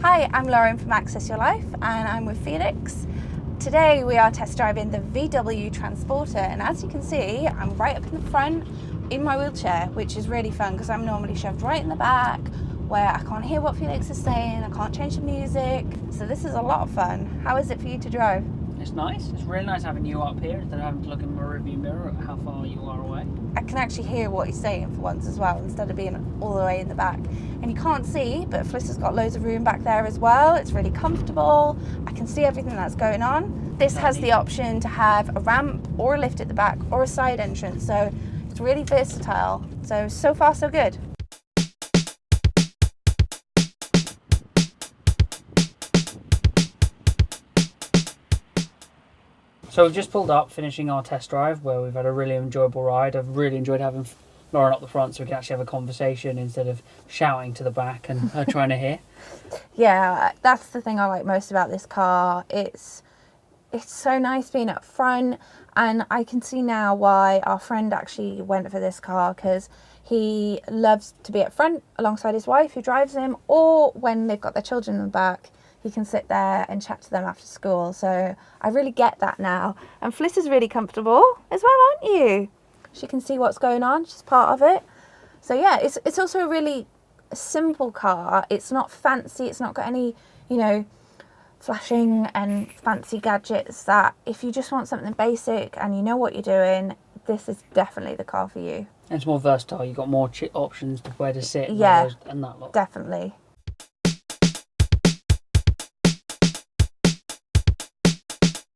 Hi, I'm Lauren from Access Your Life and I'm with Felix. Today we are test driving the VW Transporter, and as you can see I'm right up in the front in my wheelchair, which is really fun because I'm normally shoved right in the back where I can't hear what Felix is saying, I can't change the music, so this is a lot of fun. How is it for you to drive? It's nice. It's really nice having you up here instead of having to look in my rearview mirror at how far you are away. I can actually hear what he's saying for once as well, instead of being all the way in the back. And you can't see, but Felicia's got loads of room back there as well. It's really comfortable. I can see everything that's going on. This has the option to have a ramp or a lift at the back or a side entrance, so it's really versatile. So far so good. So we've just pulled up, finishing our test drive, where we've had a really enjoyable ride. I've really enjoyed having Lauren up the front so we can actually have a conversation instead of shouting to the back and her trying to hear. Yeah, that's the thing I like most about this car. It's so nice being up front, and I can see now why our friend actually went for this car, because he loves to be up front alongside his wife who drives him, or when they've got their children in the back, he can sit there and chat to them after school. So I really get that now. And Fliss is really comfortable as well, aren't you? She can see what's going on, she's part of it. So yeah, it's also a really simple car. It's not fancy, it's not got any, flashing and fancy gadgets. That if you just want something basic and you know what you're doing, this is definitely the car for you. And it's more versatile, you've got more options to where to sit. Yeah, and that lot. Definitely.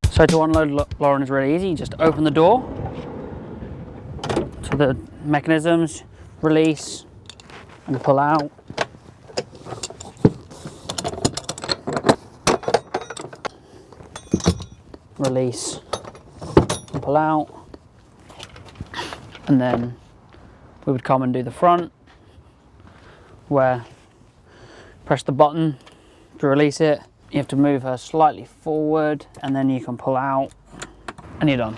So to unload Lauren is really easy. You just open the door to the mechanisms, release and pull out. Release and pull out. And then we would come and do the front, where press the button to release it. You have to move her slightly forward and then you can pull out and you're done.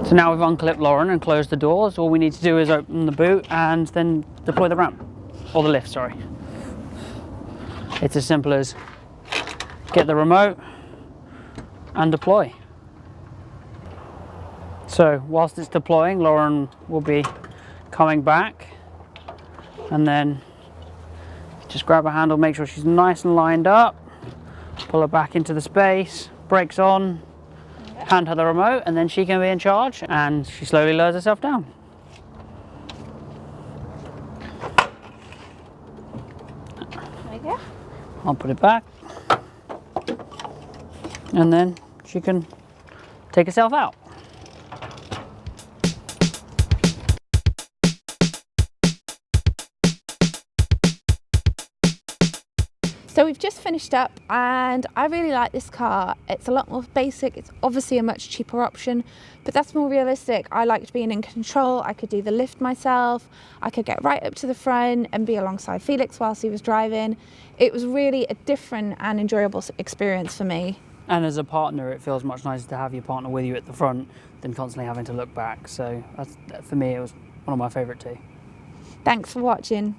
So now we've unclipped Lauren and closed the doors. All we need to do is open the boot and then deploy the ramp, or the lift, sorry. It's as simple as get the remote and deploy. So whilst it's deploying, Lauren will be coming back, and then just grab her handle, make sure she's nice and lined up, pull her back into the space, brakes on, hand her the remote, and then she can be in charge, and she slowly lowers herself down. There you go. I'll put it back, and then she can take herself out. So we've just finished up and I really like this car. It's a lot more basic. It's obviously a much cheaper option, but that's more realistic. I liked being in control. I could do the lift myself. I could get right up to the front and be alongside Felix whilst he was driving. It was really a different and enjoyable experience for me. And as a partner, it feels much nicer to have your partner with you at the front than constantly having to look back. So for me, it was one of my favourite too. Thanks for watching.